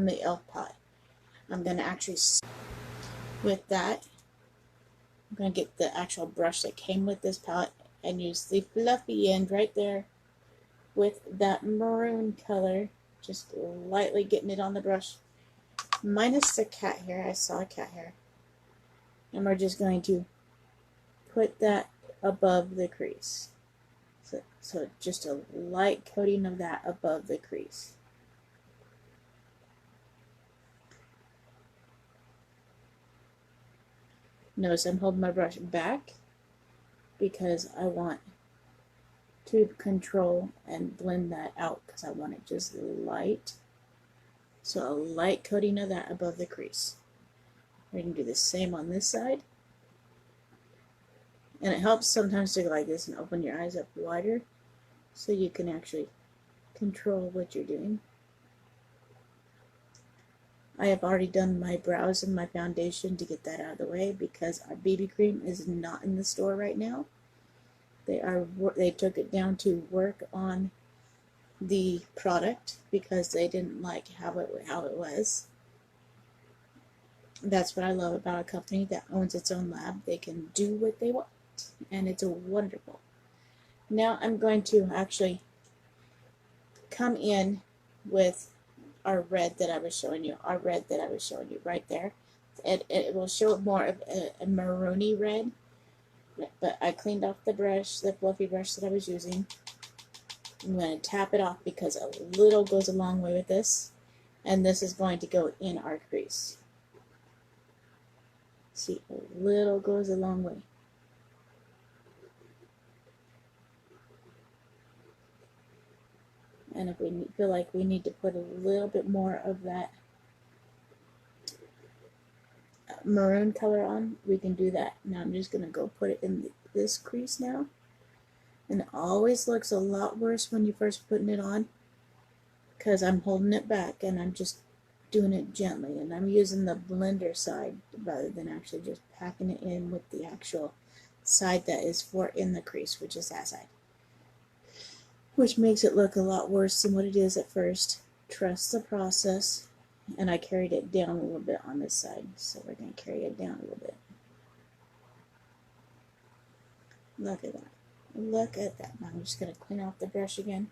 from the elf pie. I'm going to actually, with that, I'm going to get the actual brush that came with this palette and use the fluffy end right there with that maroon color, just lightly getting it on the brush, minus the cat hair. I saw a cat hair. And we're just going to put that above the crease. So just a light coating of that above the crease. Notice I'm holding my brush back because I want to control and blend that out because I want it just light. So a light coating of that above the crease. We're going to do the same on this side. And it helps sometimes to go like this and open your eyes up wider so you can actually control what you're doing. I have already done my brows and my foundation to get that out of the way because our BB cream is not in the store right now. They took it down to work on the product because they didn't like how it was. That's what I love about a company that owns its own lab. They can do what they want, and it's wonderful. Now I'm going to actually come in with our red that I was showing you, right there. It will show more of a maroony red, but I cleaned off the brush, the fluffy brush that I was using. I'm going to tap it off because a little goes a long way with this, and this is going to go in our crease. See, a little goes a long way. And if we feel like we need to put a little bit more of that maroon color on, we can do that. Now I'm just going to go put it in this crease now. And it always looks a lot worse when you're first putting it on because I'm holding it back and I'm just doing it gently. And I'm using the blender side rather than actually just packing it in with the actual side that is for in the crease, which is that side. Which makes it look a lot worse than what it is at first. Trust the process. And I carried it down a little bit on this side, so we're going to carry it down a little bit. Look at that. Look at that. Now I'm just going to clean off the brush again.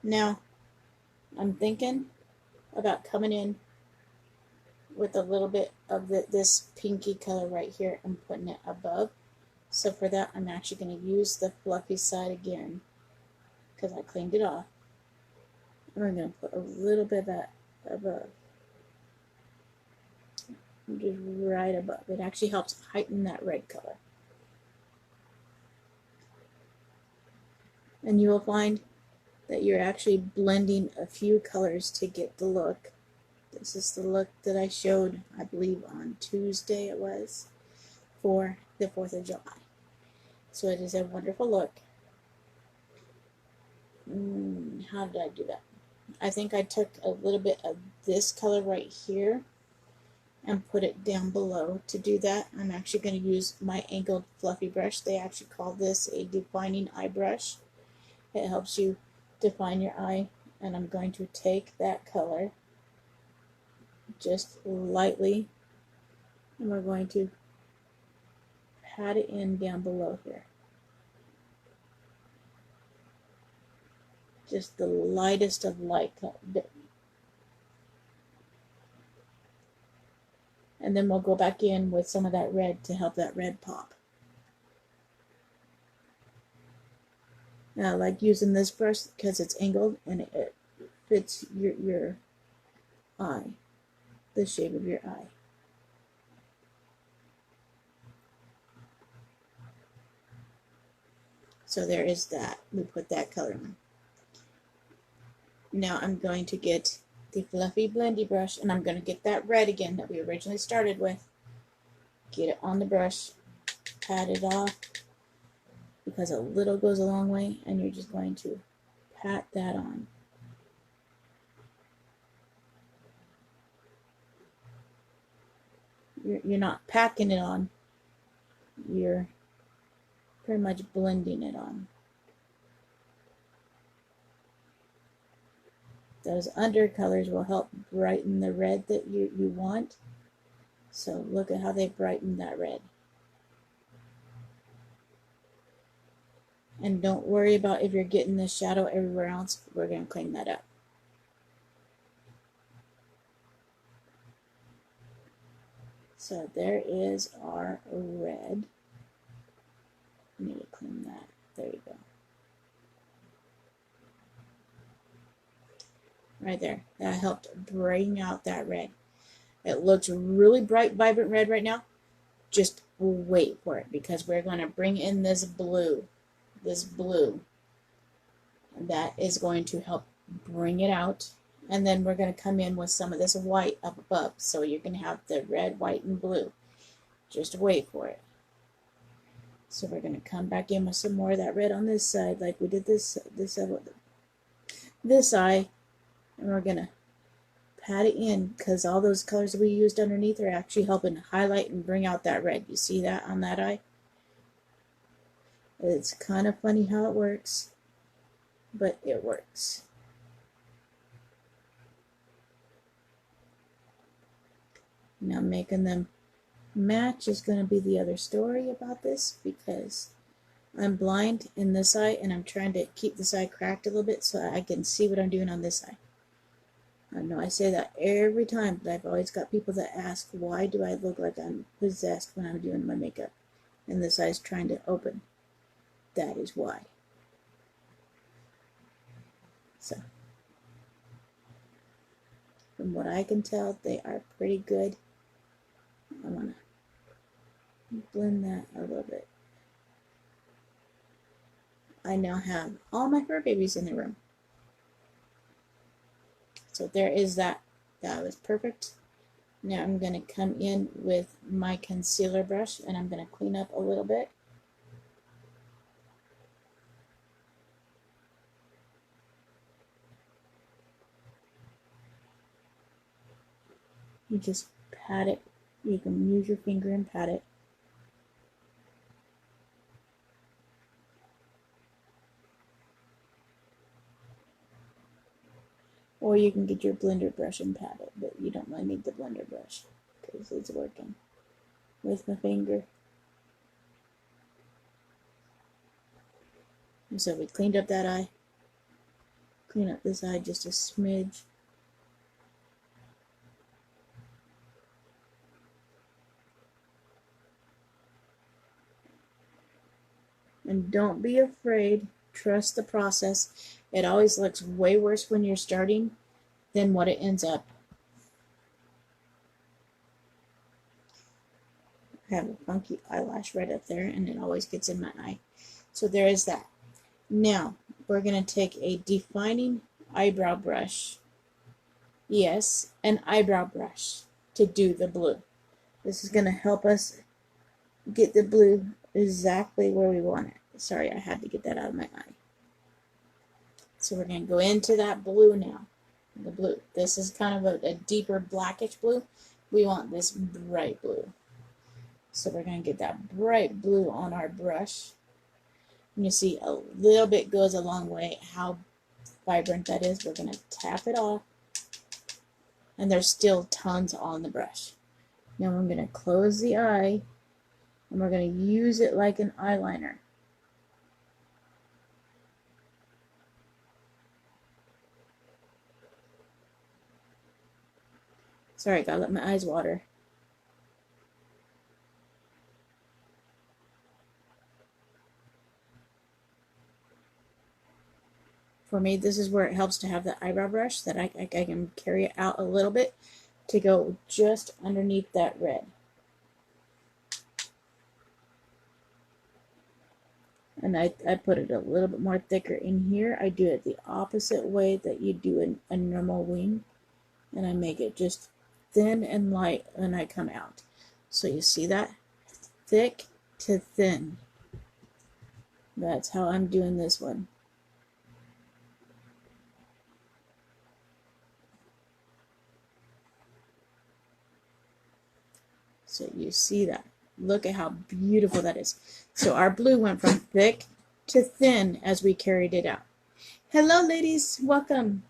Now, I'm thinking about coming in with a little bit of this pinky color right here and putting it above. So for that, I'm actually going to use the fluffy side again because I cleaned it off. And we're going to put a little bit of that above. Just right above. It actually helps heighten that red color. And you will find that you're actually blending a few colors to get the look. This is the look that I showed, I believe on Tuesday it was, for the 4th of July. So it is a wonderful look. How did I do that? I think I took a little bit of this color right here and put it down below. To do that, I'm actually going to use my angled fluffy brush. They actually call this a defining eye brush. It helps you define your eye, and I'm going to take that color just lightly, and we're going to pat it in down below here. Just the lightest of light color. And then we'll go back in with some of that red to help that red pop. Now I like using this brush because it's angled and it fits your eye, the shape of your eye. So there is that. We put that color on. Now I'm going to get the fluffy blendy brush and I'm going to get that red again that we originally started with. Get it on the brush, pat it off because a little goes a long way, and you're just going to pat that on. You're not packing it on, you're pretty much blending it on. Those undercolors will help brighten the red that you want. So look at how they brighten that red. And don't worry about if you're getting the shadow everywhere else. We're going to clean that up. So there is our red. I need to clean that. There you go. Right there. That helped bring out that red. It looks really bright, vibrant red right now. Just wait for it because we're going to bring in this blue. This blue. That is going to help bring it out. And then we're going to come in with some of this white up above. So you're going to have the red, white, and blue. Just wait for it. So we're going to come back in with some more of that red on this side like we did this eye. And we're going to pat it in because all those colors we used underneath are actually helping highlight and bring out that red. You see that on that eye? It's kind of funny how it works, but it works. Now making them match is going to be the other story about this because I'm blind in this eye and I'm trying to keep this eye cracked a little bit so I can see what I'm doing on this eye. I know I say that every time, but I've always got people that ask, why do I look like I'm possessed when I'm doing my makeup and this eye's trying to open? That is why. So, from what I can tell, they are pretty good. I want to blend that a little bit. I now have all my fur babies in the room. So there is that. That was perfect. Now I'm going to come in with my concealer brush and I'm going to clean up a little bit. You just pat it. You can use your finger and pat it. Or you can get your blender brush and pat it, but you don't really need the blender brush because it's working with my finger. And so we cleaned up that eye. Clean up this eye just a smidge. And don't be afraid. Trust the process. It always looks way worse when you're starting than what it ends up. I have a funky eyelash right up there and it always gets in my eye. So there is that. Now we're going to take a defining eyebrow brush. Yes, an eyebrow brush to do the blue. This is going to help us get the blue exactly where we want it. Sorry, I had to get that out of my eye. So we're going to go into that blue now. The blue. This is kind of a deeper blackish blue. We want this bright blue. So we're going to get that bright blue on our brush. And you see a little bit goes a long way. How vibrant that is. We're going to tap it off. And there's still tons on the brush. Now I'm going to close the eye. And we're going to use it like an eyeliner. Sorry, gotta let my eyes water. For me, this is where it helps to have the eyebrow brush that I can carry it out a little bit to go just underneath that red. And I put it a little bit more thicker in here. I do it the opposite way that you do a normal wing. And I make it just thin and light when I come out. So you see that? Thick to thin. That's how I'm doing this one. So you see that. Look at how beautiful that is. So our blue went from thick to thin as we carried it out. Hello, ladies. Welcome.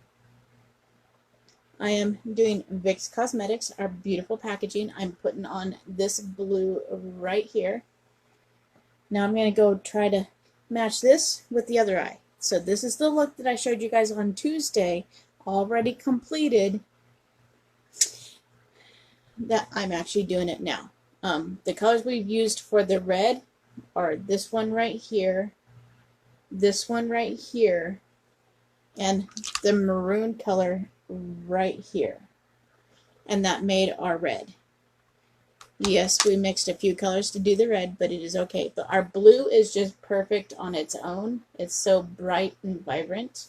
I am doing Vicks Cosmetics, our beautiful packaging. I'm putting on this blue right here. Now I'm going to go try to match this with the other eye. So this is the look that I showed you guys on Tuesday, already completed, that I'm actually doing it now. The colors we've used for the red are this one right here, this one right here, and the maroon color right here. And that made our red. Yes, we mixed a few colors to do the red, but it is okay. But our blue is just perfect on its own. It's so bright and vibrant.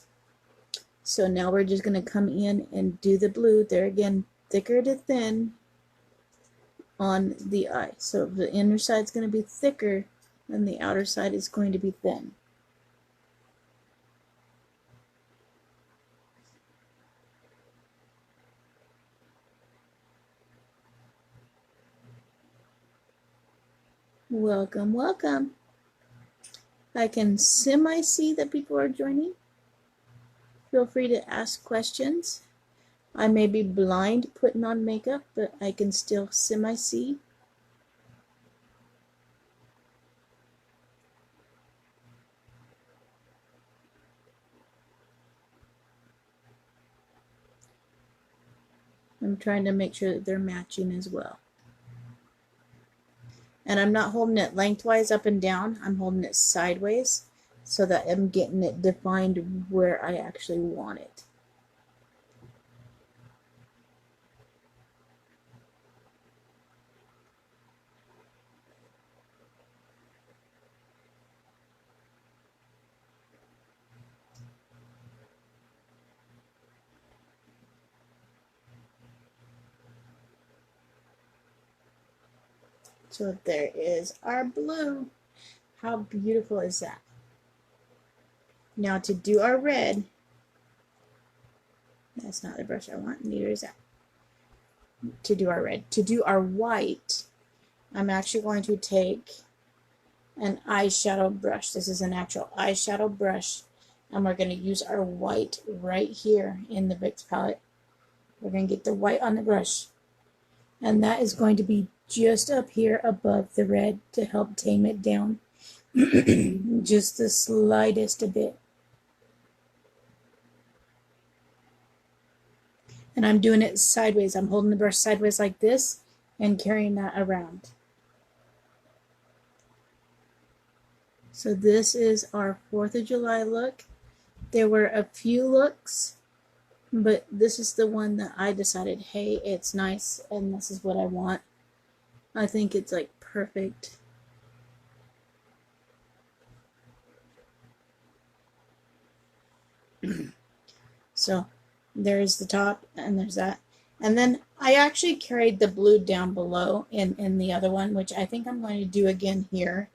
So now we're just going to come in and do the blue. There again, thicker to thin on the eye. So the inner side is going to be thicker and the outer side is going to be thin. Welcome, welcome. I can semi-see that people are joining. Feel free to ask questions. I may be blind putting on makeup, but I can still semi-see. I'm trying to make sure that they're matching as well. And I'm not holding it lengthwise up and down. I'm holding it sideways so that I'm getting it defined where I actually want it. So there is our blue. How beautiful is that? Now to do our red, that's not the brush I want, neither is that. To do our red. To do our white, I'm actually going to take an eyeshadow brush. This is an actual eyeshadow brush, and we're going to use our white right here in the Vicks palette. We're going to get the white on the brush, and that is going to be just up here above the red to help tame it down just the slightest a bit. And I'm doing it sideways. I'm holding the brush sideways like this and carrying that around. So this is our 4th of July look. There were a few looks, but this is the one that I decided, hey, it's nice and this is what I want. I think it's like perfect. So there's the top and there's that. And then I actually carried the blue down below in the other one, which I think I'm going to do again here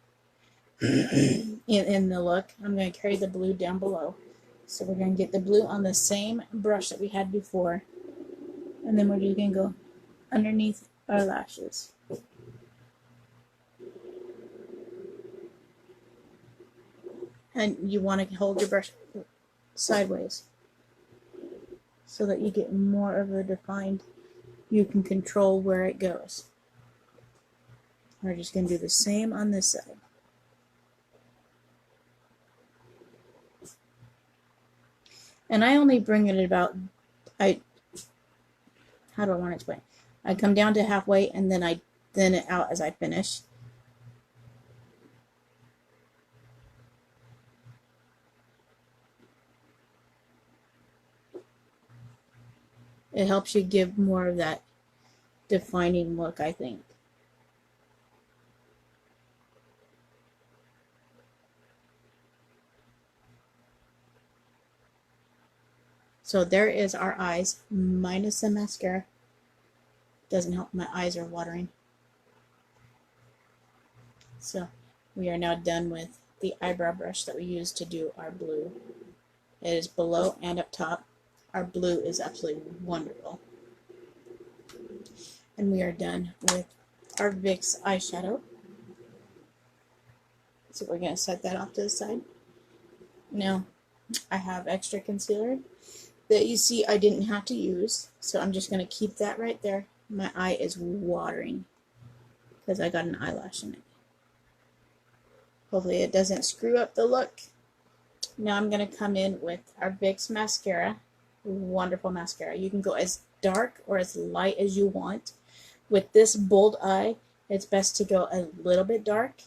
in the look. I'm going to carry the blue down below. So we're going to get the blue on the same brush that we had before. And then we're just going to go underneath our lashes. And you want to hold your brush sideways so that you get more of a defined, you can control where it goes. We're just going to do the same on this side. And I only bring it about, how do I want to explain? I come down to halfway and then I thin it out as I finish. It helps you give more of that defining look, I think. So there is our eyes, minus the mascara. Doesn't help, my eyes are watering. So we are now done with the eyebrow brush that we used to do our blue. It is below and up top. Our blue is absolutely wonderful. And we are done with our Vicks eyeshadow. So we're going to set that off to the side. Now, I have extra concealer. that you see I didn't have to use. So I'm just going to keep that right there. My eye is watering because I got an eyelash in it. Hopefully it doesn't screw up the look. Now I'm going to come in with our Vicks mascara. Wonderful mascara. You can go as dark or as light as you want. With this bold eye, it's best to go a little bit dark.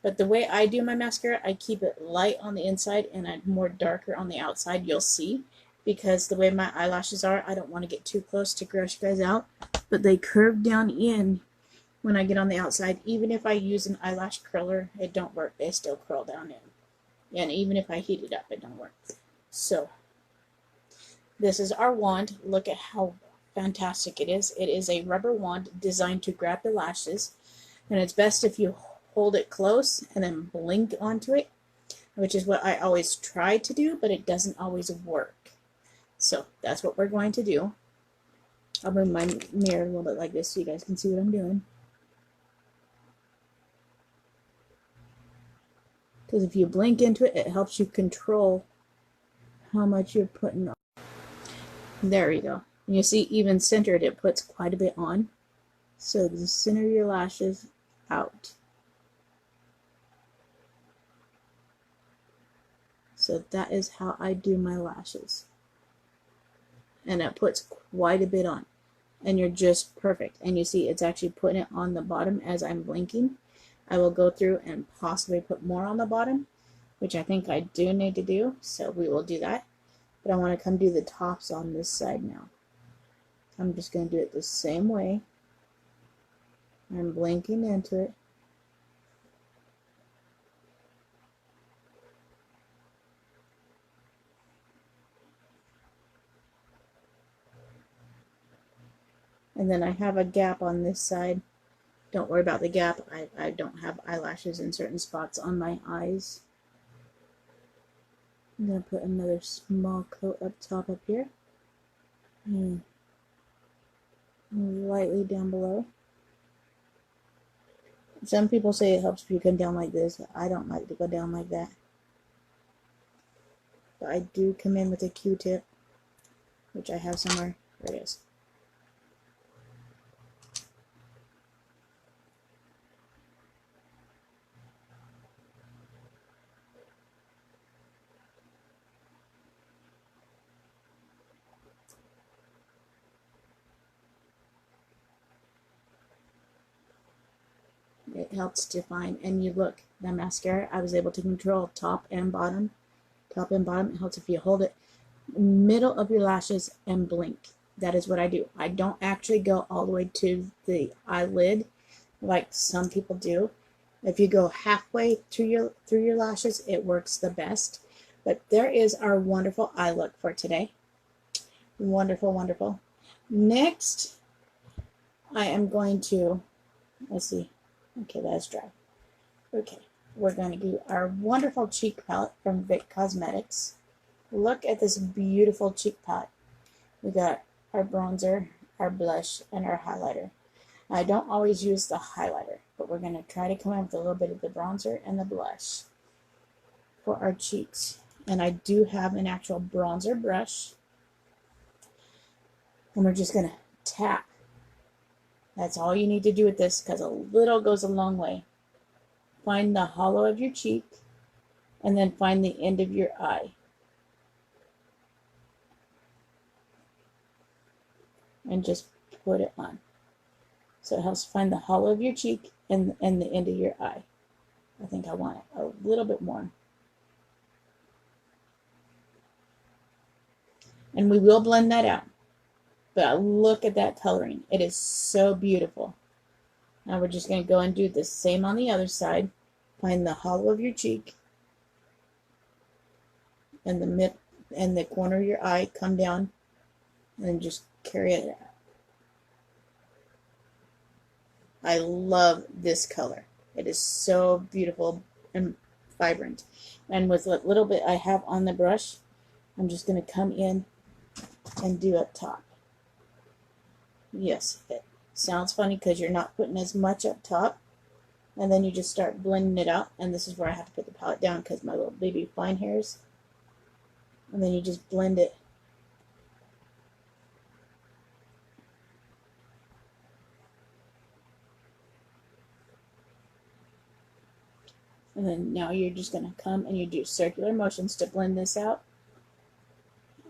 But the way I do my mascara, I keep it light on the inside and I'm more darker on the outside, you'll see. Because the way my eyelashes are, I don't want to get too close to gross you guys out. But they curve down in when I get on the outside. Even if I use an eyelash curler, it don't work. They still curl down in. And even if I heat it up, it don't work. So, this is our wand. Look at how fantastic it is. It is a rubber wand designed to grab the lashes. And it's best if you hold it close and then blink onto it, which is what I always try to do, but it doesn't always work. So that's what we're going to do. I'll move my mirror a little bit like this so you guys can see what I'm doing. Because if you blink into it, it helps you control how much you're putting on. There we go. And you see, even centered, it puts quite a bit on. So the center of your lashes out. So that is how I do my lashes. And it puts quite a bit on. And you're just perfect. And you see it's actually putting it on the bottom as I'm blinking. I will go through and possibly put more on the bottom, which I think I do need to do. So we will do that. But I want to come do the tops on this side now. I'm just going to do it the same way. I'm blinking into it. And then I have a gap on this side. Don't worry about the gap. I don't have eyelashes in certain spots on my eyes. I'm going to put another small coat up top up here. And lightly down below. Some people say it helps if you come down like this. I don't like to go down like that. But I do come in with a Q-tip, which I have somewhere. There it is. It helps define, and you look, the mascara, I was able to control top and bottom. Top and bottom. It helps if you hold it middle of your lashes and blink. That is what I do. I don't actually go all the way to the eyelid like some people do. If you go halfway through your lashes, it works the best. But there is our wonderful eye look for today. Wonderful, wonderful. Next, I am going to, let's see. Okay, that's dry. Okay, we're going to do our wonderful cheek palette from viccosmetics. Look at this beautiful cheek palette. We got our bronzer, our blush, and our highlighter. I don't always use the highlighter, but we're going to try to come in with a little bit of the bronzer and the blush for our cheeks. And I do have an actual bronzer brush. And we're just going to tap. That's all you need to do with this, because a little goes a long way. Find the hollow of your cheek, and then find the end of your eye. And just put it on. So it helps find the hollow of your cheek and the end of your eye. I think I want it a little bit more. And we will blend that out. But look at that coloring. It is so beautiful. Now we're just going to go and do the same on the other side. Find the hollow of your cheek and the corner of your eye. Come down and just carry it out. I love this color. It is so beautiful and vibrant. And with what little bit I have on the brush, I'm just going to come in and do up top. Yes, it sounds funny because you're not putting as much up top. And then you just start blending it out. And this is where I have to put the palette down because my little baby fine hairs. And then you just blend it And then now you're just going to come and you do circular motions to blend this out.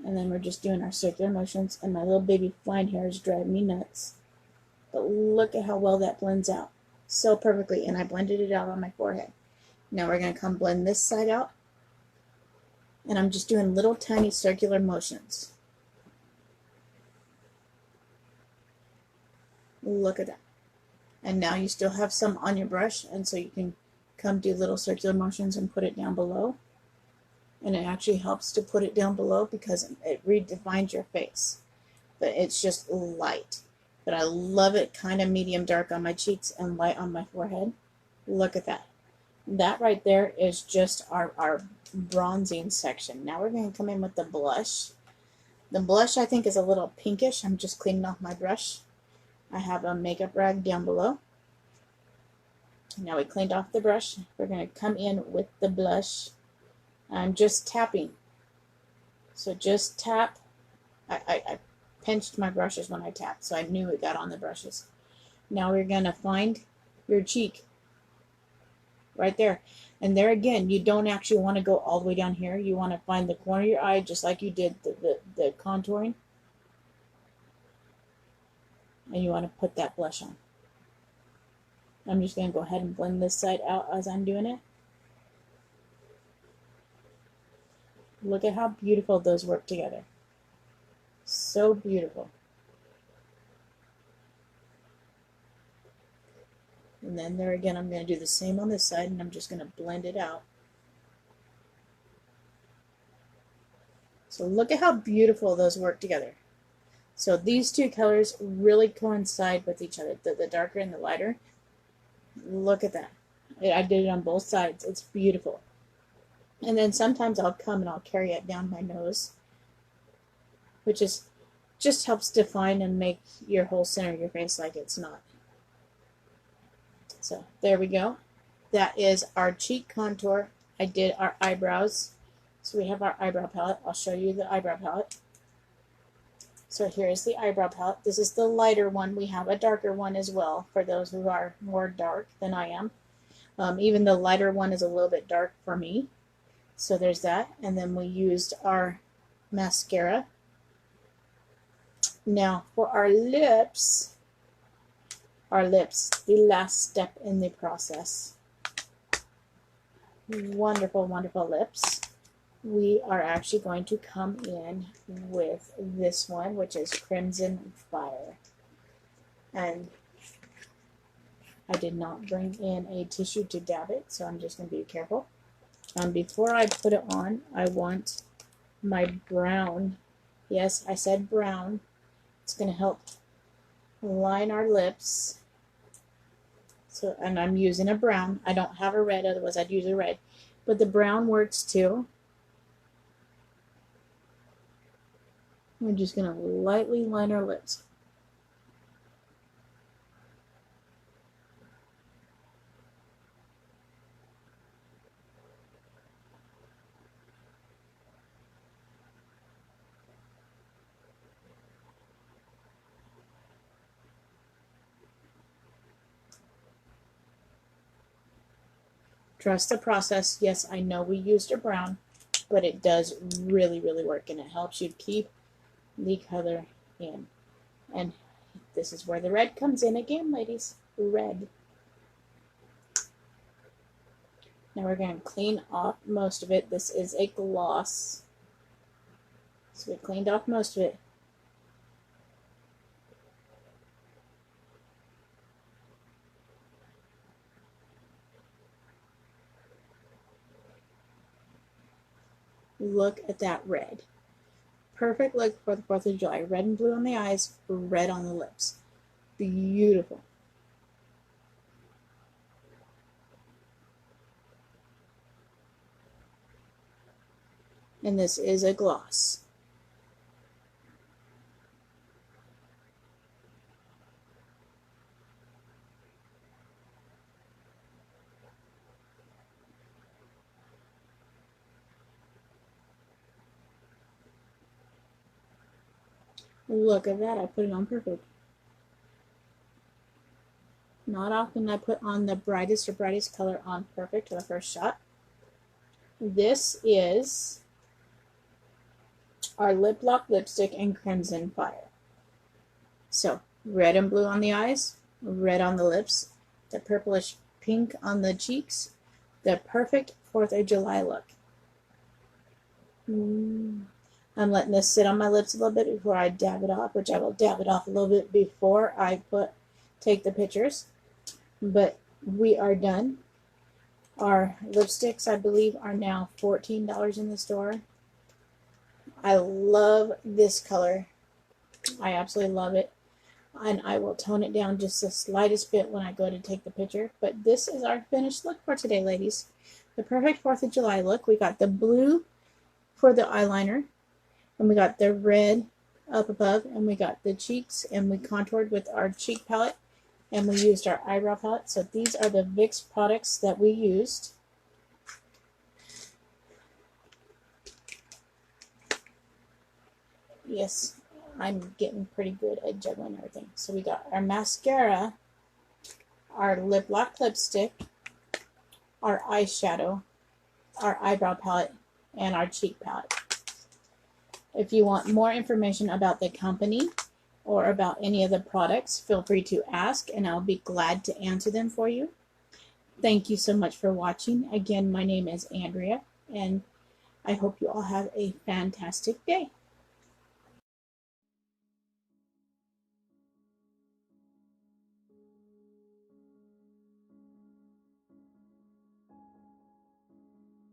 And then we're just doing our circular motions, and my little baby flying hair is driving me nuts. But look at how well that blends out. So perfectly, and I blended it out on my forehead. Now we're going to come blend this side out. And I'm just doing little tiny circular motions. Look at that. And now you still have some on your brush, and so you can come do little circular motions and put it down below. And it actually helps to put it down below because it redefines your face. But it's just light. But I love it kind of medium dark on my cheeks and light on my forehead. Look at that. That right there is just our bronzing section. Now we're going to come in with the blush. The blush I think is a little pinkish. I'm just cleaning off my brush. I have a makeup rag down below. Now we cleaned off the brush. We're going to come in with the blush. I'm just tapping. So just tap. I pinched my brushes when I tapped, so I knew it got on the brushes. Now we're going to find your cheek right there. And there again, you don't actually want to go all the way down here. You want to find the corner of your eye just like you did the contouring. And you want to put that blush on. I'm just going to go ahead and blend this side out as I'm doing it. Look at how beautiful those work together. So beautiful. And then there again, I'm going to do the same on this side, and I'm just going to blend it out. So look at how beautiful those work together. So these two colors really coincide with each other, the darker and the lighter. Look at that. I did it on both sides. It's beautiful. And then sometimes I'll come and I'll carry it down my nose, which is just helps define and make your whole center of your face like it's not. So there we go. That is our cheek contour. I did our eyebrows. So we have our eyebrow palette. I'll show you the eyebrow palette. So here's the eyebrow palette. This is the lighter one. We have a darker one as well for those who are more dark than I am. Even the lighter one is a little bit dark for me. So there's that. And then we used our mascara. Now for our lips, the last step in the process. Wonderful, wonderful lips. We are actually going to come in with this one, which is Crimson Fire. And I did not bring in a tissue to dab it, so I'm just going to be careful. Before I put it on, I want my brown. Yes, I said brown. It's going to help line our lips. So, and I'm using a brown. I don't have a red, otherwise I'd use a red. But the brown works too. We're just going to lightly line our lips. Trust the process. Yes, I know we used a brown, but it does really, really work, and it helps you keep the color in. And this is where the red comes in again, ladies. Red. Now we're going to clean off most of it. This is a gloss. So we cleaned off most of it. Look at that red. Perfect look for the 4th of July. Red and blue on the eyes, red on the lips. Beautiful. And this is a gloss. Look at that. I put it on perfect. Not often I put on the brightest color on perfect for the first shot. This is our Lip Lock lipstick in Crimson Fire. So, red and blue on the eyes, red on the lips, the purplish pink on the cheeks, the perfect 4th of July look. I'm letting this sit on my lips a little bit before I dab it off, which I will dab it off a little bit before I take the pictures. But we are done. Our lipsticks, I believe, are now $14 in the store. I love this color. I absolutely love it. And I will tone it down just the slightest bit when I go to take the picture. But this is our finished look for today, ladies. The perfect 4th of July look. We got the blue for the eyeliner. And we got the red up above. And we got the cheeks. And we contoured with our cheek palette. And we used our eyebrow palette. So these are the Vicks products that we used. Yes, I'm getting pretty good at juggling everything. So we got our mascara, our lip lock lipstick, our eyeshadow, our eyebrow palette, and our cheek palette. If you want more information about the company or about any of the products, feel free to ask and I'll be glad to answer them for you. Thank you so much for watching. Again, my name is Andrea and I hope you all have a fantastic day.